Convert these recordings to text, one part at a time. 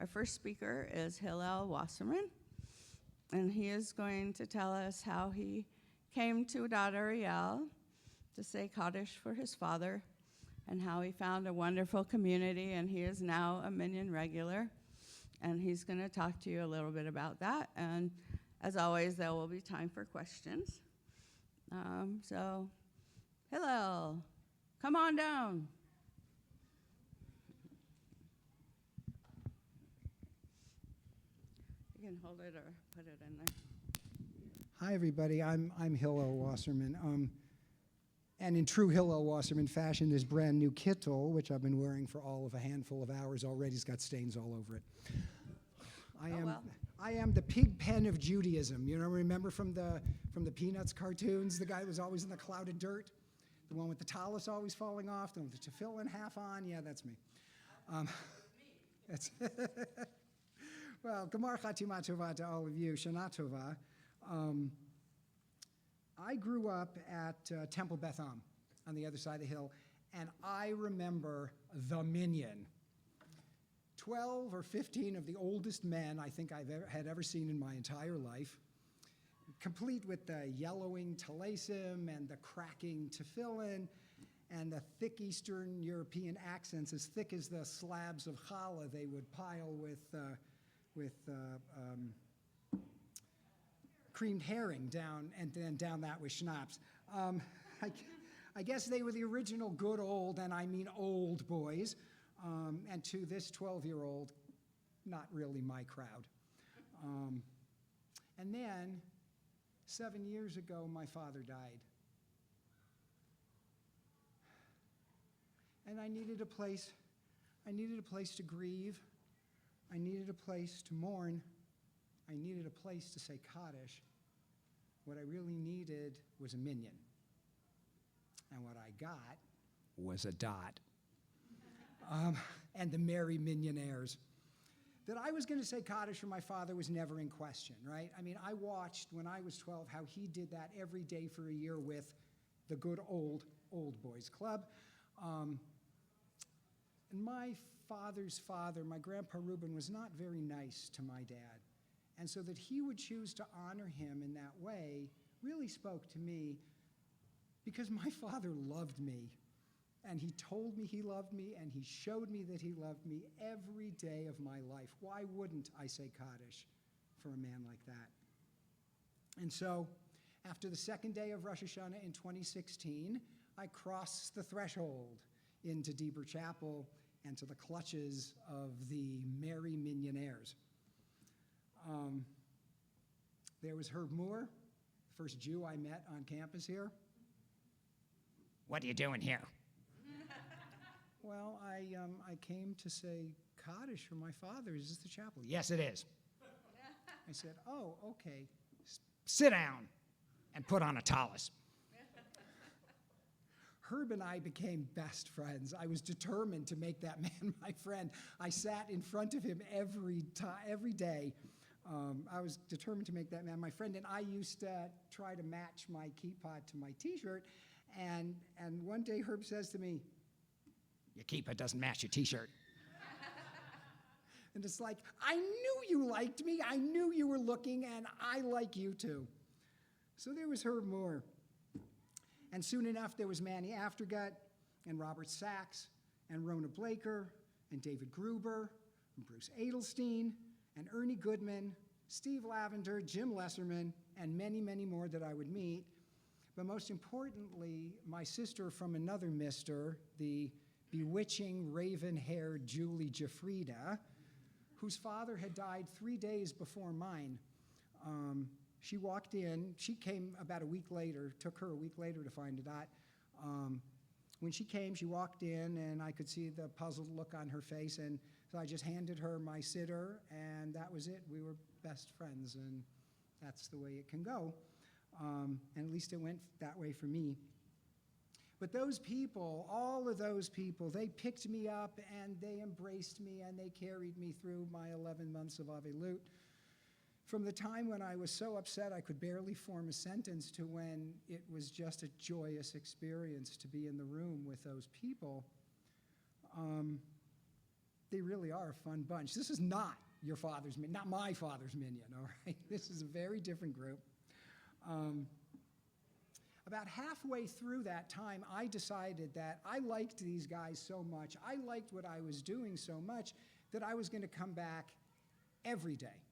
Our first speaker is Hillel Wasserman, and he is going to tell us how he came to Adat Ari to say Kaddish for his father, and how he found a wonderful community, and he is now a minyan regular. And he's going to talk to you a little bit about that. And as always, there will be time for questions. So, Hillel, come on down. You can hold it or put it in there. Hi, everybody. I'm Hillel Wasserman. And in true Hillel Wasserman fashion, this brand new kittel, which I've been wearing for all of a handful of hours already, has got stains all over it. I am the pig pen of Judaism. You know, remember from the Peanuts cartoons, the guy who was always in the cloud of dirt? The one with the tallis always falling off, the one with the tefillin half on? Yeah, that's me. That's well, Gemar Chatima Tova to all of you, Shana Tova. I grew up at Temple Beth Am on the other side of the hill, and I remember the minyan. 12 or 15 of the oldest men I think had ever seen in my entire life, complete with the yellowing talasim and the cracking tefillin and the thick Eastern European accents, as thick as the slabs of challah they would pile with creamed herring down, and then down that with schnapps. I guess they were the original good old, and I mean old boys. And to this 12-year-old, not really my crowd. And then, 7 years ago, my father died. And I needed a place to grieve. I needed a place to mourn. I needed a place to say Kaddish. What I really needed was a minyan. And what I got was a dot. And the merry minyonaires. That I was going to say Kaddish for my father was never in question, right? I mean, I watched when I was 12 how he did that every day for a year with the good old boys club. And my father's father, my grandpa Reuben, was not very nice to my dad. And so that he would choose to honor him in that way really spoke to me, because my father loved me. And he told me he loved me, and he showed me that he loved me every day of my life. Why wouldn't I say Kaddish for a man like that? And so, after the second day of Rosh Hashanah in 2016, I crossed the threshold into Deeper Chapel and to the clutches of the merry minyonaires. There was Herb Moore, the first Jew I met on campus here. What are you doing here? Well, I came to say Kaddish for my father. Is this the chapel? Yes, it is. I said, oh, okay. Sit down and put on a tallis. Herb and I became best friends. I was determined to make that man my friend. I sat in front of him every day. I was determined to make that man my friend, and I used to try to match my kippah to my T-shirt. And one day Herb says to me, Your kippah doesn't match your T-shirt. and it's like, I knew you liked me. I knew you were looking, and I like you too. So there was Herb Moore. And soon enough, there was Manny Aftergut, and Robert Sachs, and Rona Blaker, and David Gruber, and Bruce Adelstein, and Ernie Goodman, Steve Lavender, Jim Lesserman, and many, many more that I would meet. But most importantly, my sister from another mister, the bewitching, raven-haired Julie Jafrida, whose father had died 3 days before mine. She walked in. She came about a week later. Took her a week later to find Adat. When she came, she walked in, and I could see the puzzled look on her face, and so I just handed her my siddur, and that was it. We were best friends, and that's the way it can go. And at least it went that way for me. But those people, all of those people, they picked me up, and they embraced me, and they carried me through my 11 months of Avelut. From the time when I was so upset I could barely form a sentence to when it was just a joyous experience to be in the room with those people. they really are a fun bunch. This is not your father's, not my father's minion, all right? This is a very different group. About halfway through that time, I decided that I liked these guys so much, I liked what I was doing so much, that I was going to come back every day.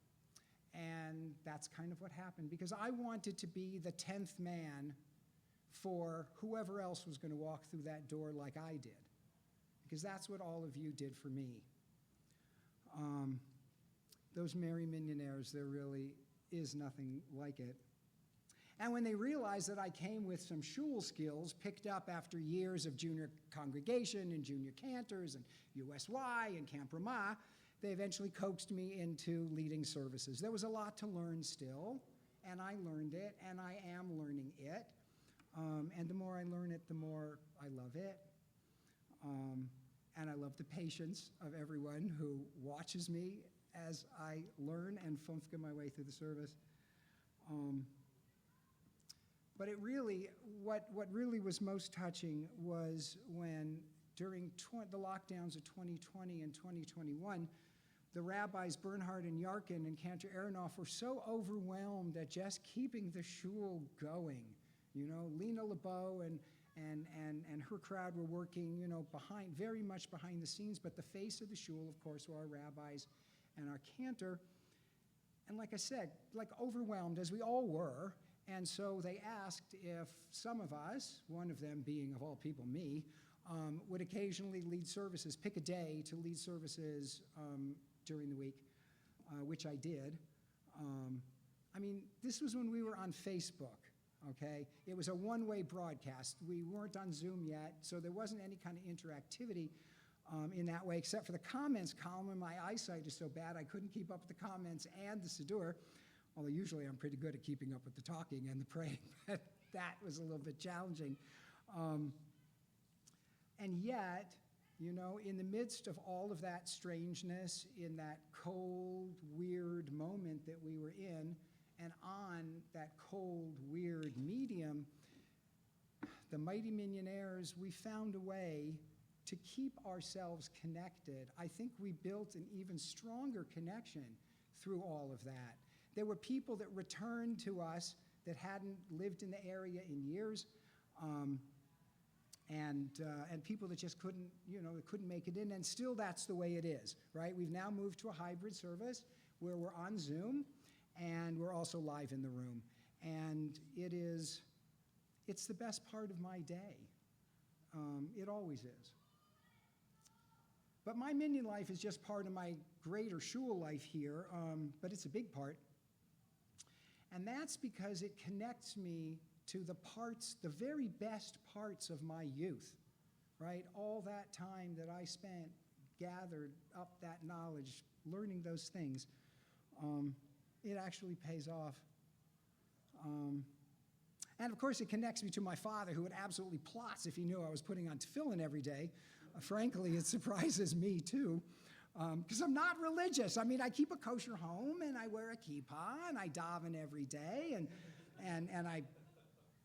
And that's kind of what happened, because I wanted to be the 10th man for whoever else was going to walk through that door like I did, because that's what all of you did for me. Those merry minionaires, there really is nothing like it. And when they realized that I came with some shul skills picked up after years of junior congregation and junior cantors and USY and Camp Ramah, they eventually coaxed me into leading services. There was a lot to learn still, and I learned it, and I am learning it. And the more I learn it, the more I love it. And I love the patience of everyone who watches me as I learn and funfka my way through the service. But it really, what really was most touching was when, during the lockdowns of 2020 and 2021, the rabbis Bernhard and Yarkin and Cantor Aronoff were so overwhelmed at just keeping the shul going. You know, Lena LeBeau and her crowd were working, you know, very much behind the scenes, but the face of the shul, of course, were our rabbis and our cantor. And like I said, like overwhelmed, as we all were. And so they asked if some of us, one of them being of all people me, would occasionally lead services, pick a day to lead services during the week, which I did. I mean, this was when we were on Facebook, okay? It was a one-way broadcast. We weren't on Zoom yet, so there wasn't any kind of interactivity in that way, except for the comments column, and my eyesight is so bad I couldn't keep up with the comments and the Siddur. Although usually I'm pretty good at keeping up with the talking and the praying, but that was a little bit challenging. And yet, you know, in the midst of all of that strangeness, in that cold, weird moment that we were in, and on that cold, weird medium, the mighty Mignonnaires, we found a way to keep ourselves connected. I think we built an even stronger connection through all of that. There were people that returned to us that hadn't lived in the area in years, and people that just couldn't, you know, couldn't make it in. And still, that's the way it is, right? We've now moved to a hybrid service where we're on Zoom, and we're also live in the room. And it's the best part of my day. It always is. But my minion life is just part of my greater shul life here, but it's a big part. And that's because it connects me to the parts, the very best parts of my youth, right? All that time that I spent gathered up that knowledge, learning those things, it actually pays off. And of course, it connects me to my father, who would absolutely plots if he knew I was putting on tefillin every day. Frankly, it surprises me too. Because I'm not religious. I mean, I keep a kosher home, and I wear a kippah, and I daven every day, and I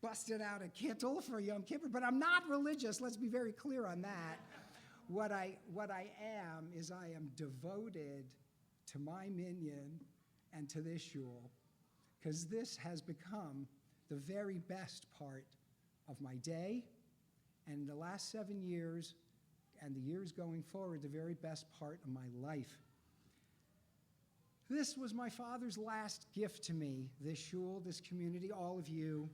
busted out a kittel for Yom Kippur, but I'm not religious. Let's be very clear on that. What I am is I am devoted to my minyan and to this shul, because this has become the very best part of my day, and the last 7 years, and the years going forward, the very best part of my life. This was my father's last gift to me, this shul, this community, all of you.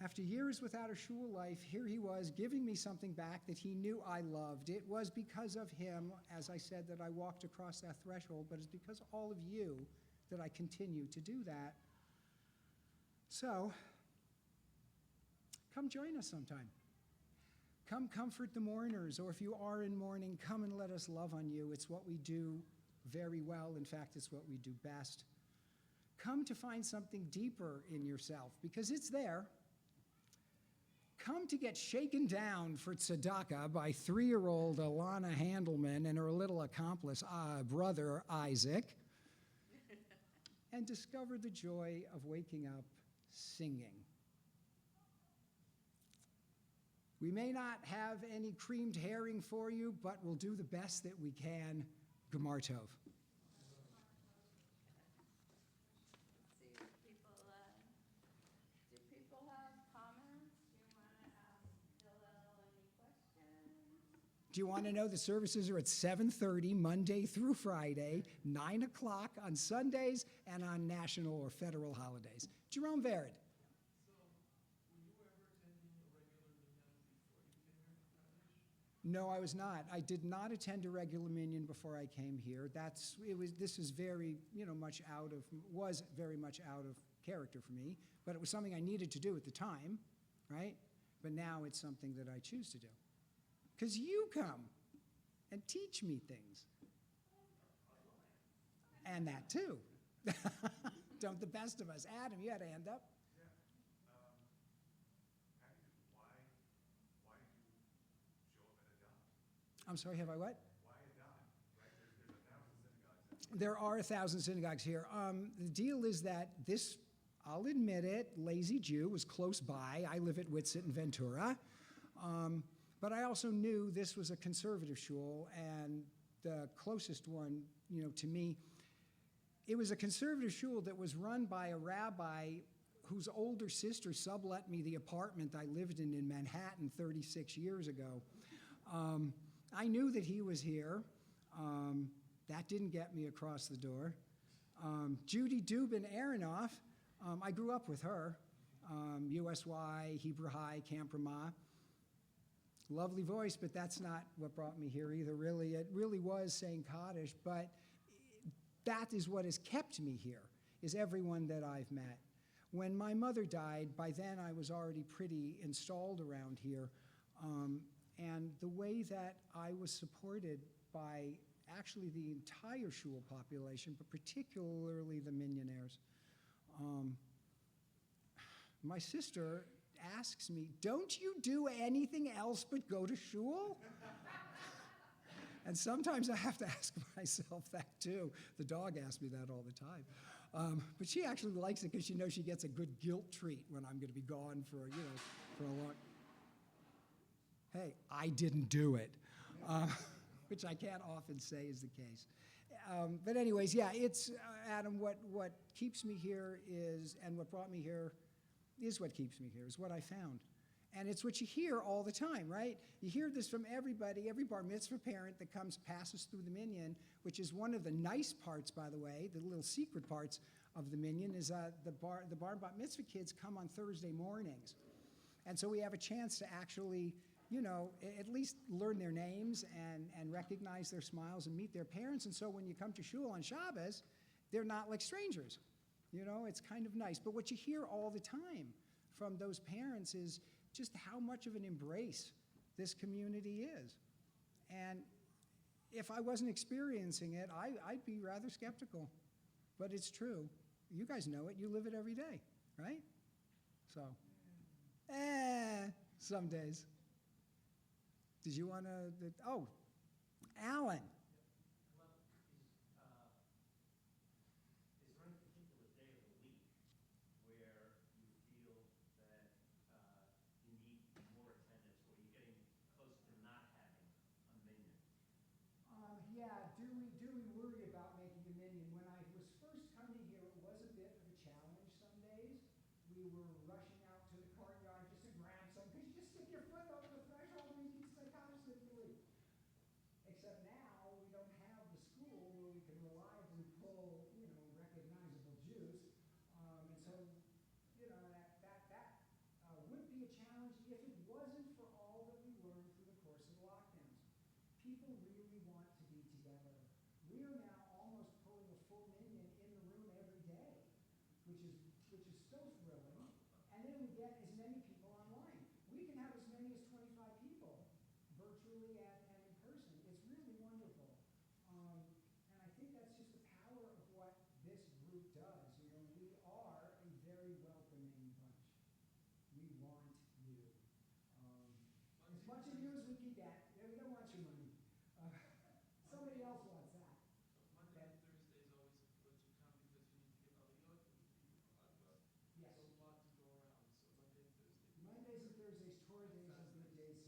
After years without a shul life, here he was giving me something back that he knew I loved. It was because of him, as I said, that I walked across that threshold, but it's because of all of you that I continue to do that. So, come join us sometime. Come comfort the mourners, or if you are in mourning, come and let us love on you. It's what we do very well. In fact, it's what we do best. Come to find something deeper in yourself, because it's there. Come to get shaken down for tzedakah by 3-year-old Alana Handelman and her little accomplice, brother Isaac, and discover the joy of waking up singing. We may not have any creamed herring for you, but we'll do the best that we can. Gemar Tov. See if people, do people have comments? Do you want to ask Hillel any questions? Do you want to know the services are at 7:30 Monday through Friday, 9 o'clock on Sundays, and on national or federal holidays? Jerome Verd. No, I was not. I did not attend a regular minyan before I came here. This is very, was very much out of character for me, but it was something I needed to do at the time, right? But now it's something that I choose to do. Because you come and teach me things. And that too. Don't the best of us. Adam, you had a hand up. I'm sorry, have I what? Why Adat? Right? There's 1,000 synagogues. There are 1,000 synagogues here. The deal is that this, I'll admit it, lazy Jew was close by. I live at Whitsett in Ventura. But I also knew this was a conservative shul, and the closest one, to me, it was a conservative shul that was run by a rabbi whose older sister sublet me the apartment I lived in Manhattan 36 years ago. I knew that he was here. That didn't get me across the door. Judy Dubin Aronoff, I grew up with her. USY, Hebrew High, Camp Ramah. Lovely voice, but that's not what brought me here either, really. It really was saying Kaddish, but that is what has kept me here, is everyone that I've met. When my mother died, by then I was already pretty installed around here. And the way that I was supported by actually the entire shul population, but particularly the minyanaires. My sister asks me, don't you do anything else but go to shul? And sometimes I have to ask myself that too. The dog asks me that all the time. But she actually likes it because she knows she gets a good guilt treat when I'm going to be gone for a long. Hey, I didn't do it, which I can't often say is the case. But anyways, yeah, it's, Adam, what keeps me here is, and what brought me here is what keeps me here, is what I found. And it's what you hear all the time, right? You hear this from everybody, every bar mitzvah parent that passes through the minyan, which is one of the nice parts, by the way, the little secret parts of the minyan, is the bar and bat mitzvah kids come on Thursday mornings. And so we have a chance to actually, at least learn their names and recognize their smiles and meet their parents. And so when you come to shul on Shabbos, they're not like strangers. It's kind of nice. But what you hear all the time from those parents is just how much of an embrace this community is. And if I wasn't experiencing it, I'd be rather skeptical. But it's true. You guys know it. You live it every day, right? So, some days. Did you want to? Oh, Alan. Is there any particular day of the week where you feel that you need more attendance, or you're getting close to not having a minyan? Yeah, do we worry about making a minyan? When I was first coming here, it was a bit of a challenge some days. We were rushing out to the courtyard just to grab some, because you just stick your foot over the threshold and you can say, except now we don't have the school where we can reliably pull, recognizable Jews. And so, that would be a challenge if it wasn't for all that we learned through the course of the lockdowns. People really want to be together. We are now almost pulling a full minyan in the room every day, which is so thrilling. And then we get as many people online. We can have as many as 25 people, virtually and in person. It's really wonderful. And I think that's just the power of what this group does. We are a very welcoming bunch. We want you. As much of you as we can get. We don't want your money. Somebody else wants that. Monday and Thursday is always good to come because you need to get aliyot and you need to Yes. so a lot to go around. So Monday and Thursday. Mondays and Thursdays, Torah days are good days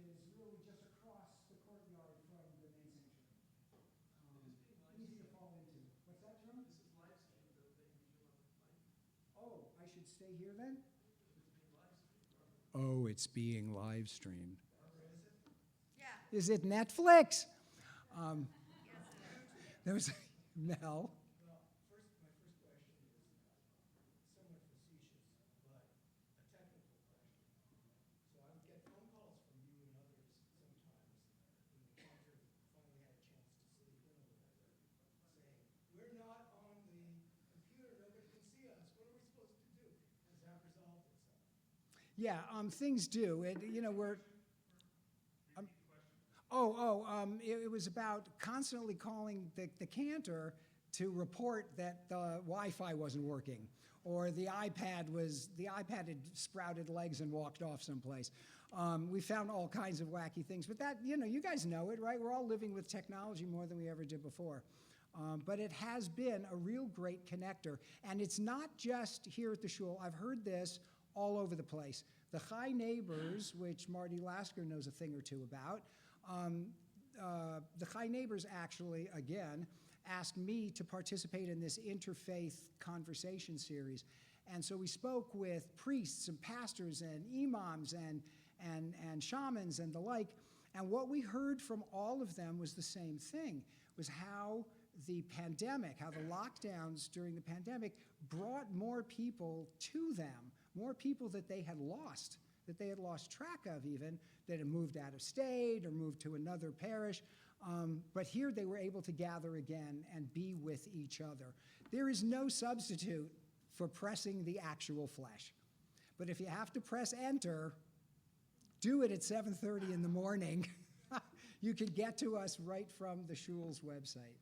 is really just across the courtyard from the main sanctuary. Easy to fall into. What's that, Jerome? This is live stream, though, that usual mic. Oh, I should stay here then? It's being live streamed. Oh, it's being live streamed. Yeah. Is it Netflix? There was Mel. Well, my first question is somewhat facetious, but a technical question. So I would get phone calls from you and others sometimes when the cantor finally had a chance to sleep in a little bit, saying, "We're not on the computer, nobody can see us. What are we supposed to do?" Has that resolved itself? Yeah, things do. We're. It was about constantly calling the cantor to report that the Wi-Fi wasn't working, or the iPad had sprouted legs and walked off someplace. We found all kinds of wacky things, but that, you guys know it, right? We're all living with technology more than we ever did before. But it has been a real great connector, and it's not just here at the shul. I've heard this all over the place. The Chai Neighbors, which Marty Lasker knows a thing or two about, the Chai Neighbors actually, again, asked me to participate in this interfaith conversation series. And so we spoke with priests and pastors and imams and shamans and the like. And what we heard from all of them was the same thing, was how the pandemic, how the lockdowns during the pandemic brought more people to them, more people that they had lost track of even, that had moved out of state or moved to another parish. But here they were able to gather again and be with each other. There is no substitute for pressing the actual flesh. But if you have to press enter, do it at 7:30 in the morning. You can get to us right from the shul's website.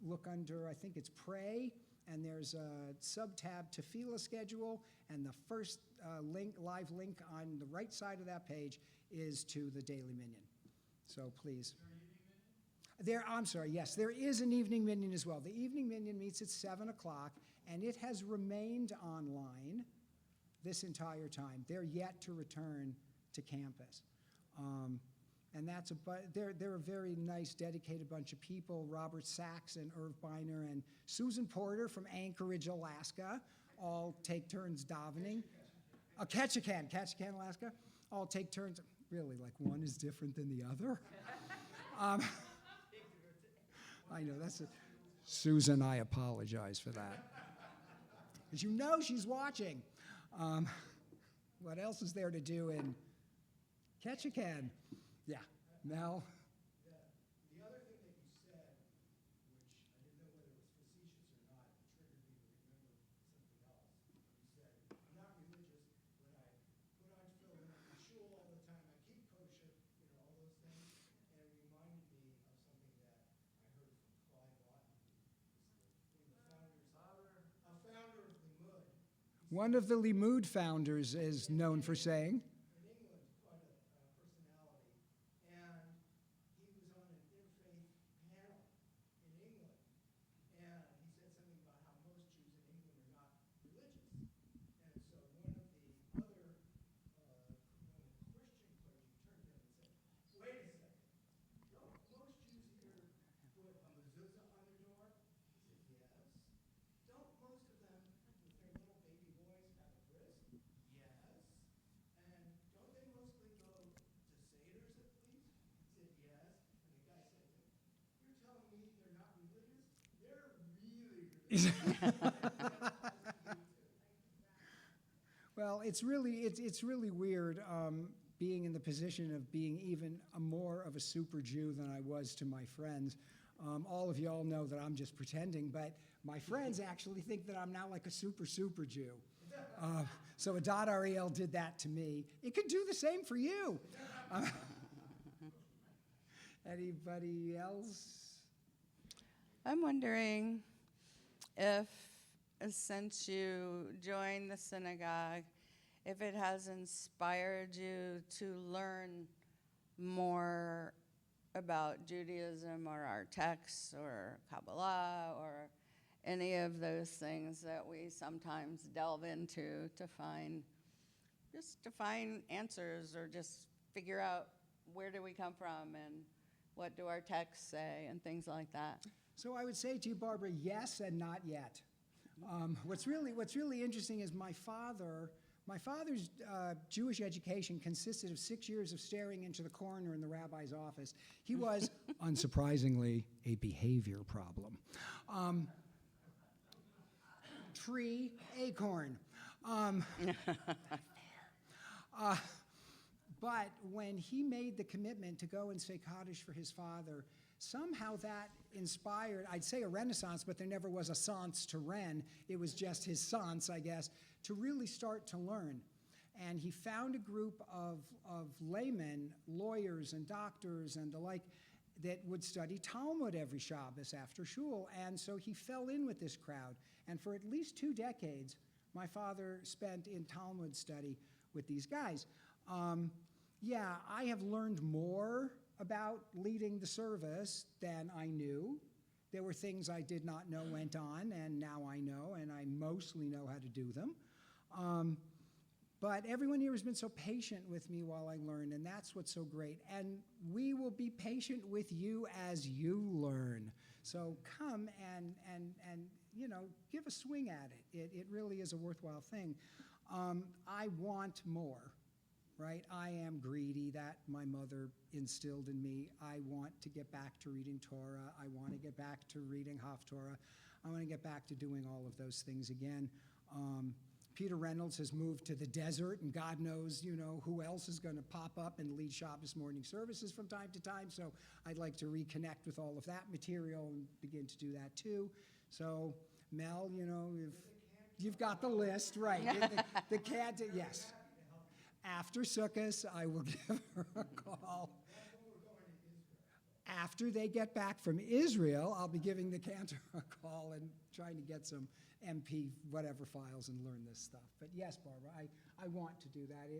Look under, I think it's pray, and there's a sub-tab Tefillah schedule, and the first live link on the right side of that page is to the Daily Minyan. So please. I'm sorry, yes, there is an evening minyan as well. The evening minyan meets at 7 o'clock, and it has remained online this entire time. They're yet to return to campus. And they're a very nice, dedicated bunch of people. Robert Sachs and Irv Biner and Susan Porter from Anchorage, Alaska, all take turns davening. Ketchikan, Alaska, all take turns. Really, like one is different than the other. I know, Susan, I apologize for that. Because you know she's watching. What else is there to do in Ketchikan? Yeah, Mel? The other thing that you said, which I didn't know whether it was facetious or not, it triggered me to remember something else. You said, "I'm not religious, but I put on tefillin at the shul all the time. I keep kosher," all those things. And it reminded me of something that I heard from Clive Lawton, who's one of the founder of Limud. One of the Limud founders is known for saying, In England, quite a personality, and he was on an interfaith panel in England, and he said something about how most Jews in England are not religious. And so one of the Christian clergy turned to him and said, "Wait a second, don't most Jews here put a mezuzah on their door?" He said, "Yes." "Don't most of them, with their little baby boys, have a bris?" "Yes." "And don't they mostly go to seders at least?" He said, "Yes." And the guy said to him, "You're telling me they're not religious? They're really religious." Well, it's really weird being in the position of being even more of a super Jew than I was to my friends. All of y'all know that I'm just pretending, but my friends actually think that I'm now like a super Jew. So Adat Ari did that to me. It could do the same for you. Anybody else? I'm wondering if, since you joined the synagogue, if it has inspired you to learn more about Judaism or our texts or Kabbalah or any of those things that we sometimes delve into to find answers or just figure out where do we come from and what do our texts say and things like that. So I would say to you, Barbara, yes and not yet. What's really interesting is my father's Jewish education consisted of 6 years of staring into the corner in the rabbi's office. He was, unsurprisingly, a behavior problem. Tree, acorn. But when he made the commitment to go and say Kaddish for his father, somehow that inspired, I'd say a renaissance, but there never was a sans to Ren. It was just his sans, I guess, to really start to learn. And he found a group of laymen, lawyers and doctors and the like, that would study Talmud every Shabbos after shul. And so he fell in with this crowd. And for at least 2 decades, my father spent in Talmud study with these guys. Yeah, I have learned more about leading the service than I knew. There were things I did not know went on, and now I know, and I mostly know how to do them. But everyone here has been so patient with me while I learn, and that's what's so great. And we will be patient with you as you learn. So come and you know, give a swing at it. It really is a worthwhile thing. I want more. Right? I am greedy. That my mother instilled in me. I want to get back to reading Torah. I want to get back to reading Haftorah. I want to get back to doing all of those things again. Peter Reynolds has moved to the desert, and God knows, you know, who else is going to pop up and lead Shabbos morning services from time to time. So I'd like to reconnect with all of that material and begin to do that too. So Mel, you know, you've got the list, right? the can't, yes. After Sukkot, I will give her a call. After they get back from Israel, I'll be giving the cantor a call and trying to get some MP whatever files and learn this stuff. But yes, Barbara, I want to do that.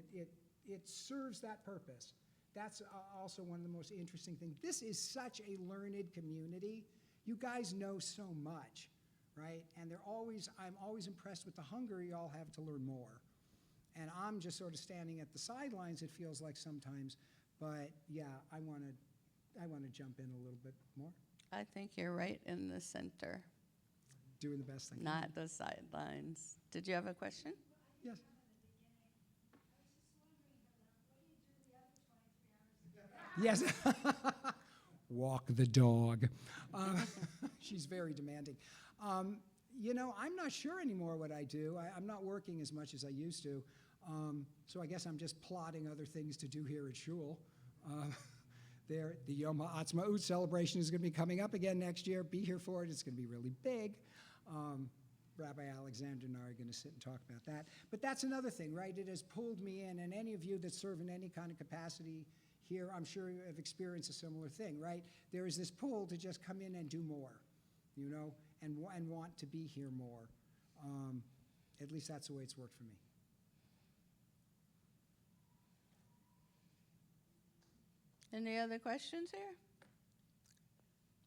It serves that purpose. That's also one of the most interesting things. This is such a learned community. You guys know so much, right? And I'm always impressed with the hunger you all have to learn more. And I'm just sort of standing at the sidelines, it feels like sometimes. But yeah, I want to jump in a little bit more. I think you're right in the center, Doing the best I can. not the sidelines. Did you have a question? Yes. Yes. Walk the dog. She's very demanding. You know, I'm not sure anymore what I do. I'm not working as much as I used to. So I guess I'm just plotting other things to do here at shul. The Yom Ha'atzmaut celebration is going to be coming up again next year. Be here for it. It's going to be really big. Rabbi Alexander and I are going to sit and talk about that. But that's another thing, right? It has pulled me in, and any of you that serve in any kind of capacity here, I'm sure you have experienced a similar thing, right? There is this pull to just come in and do more, you know, and want to be here more. At least that's the way it's worked for me. Any other questions here?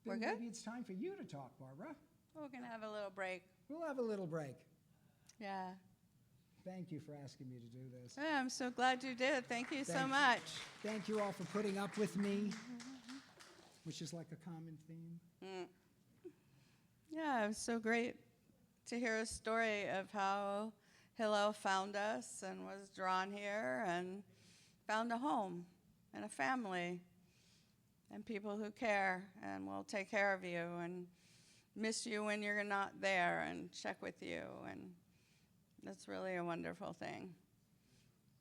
We're Then good? maybe it's time for you to talk, Barbara. We're going to have a little break. We'll have a little break. Yeah. Thank you for asking me to do this. Yeah, I'm so glad you did. Thank you so Thank you. much. Thank you all for putting up with me, which is like a common theme. Yeah, it was so great to hear a story of how Hillel found us and was drawn here and found a home and a family and people who care and will take care of you and miss you when you're not there and check with you. And that's really a wonderful thing.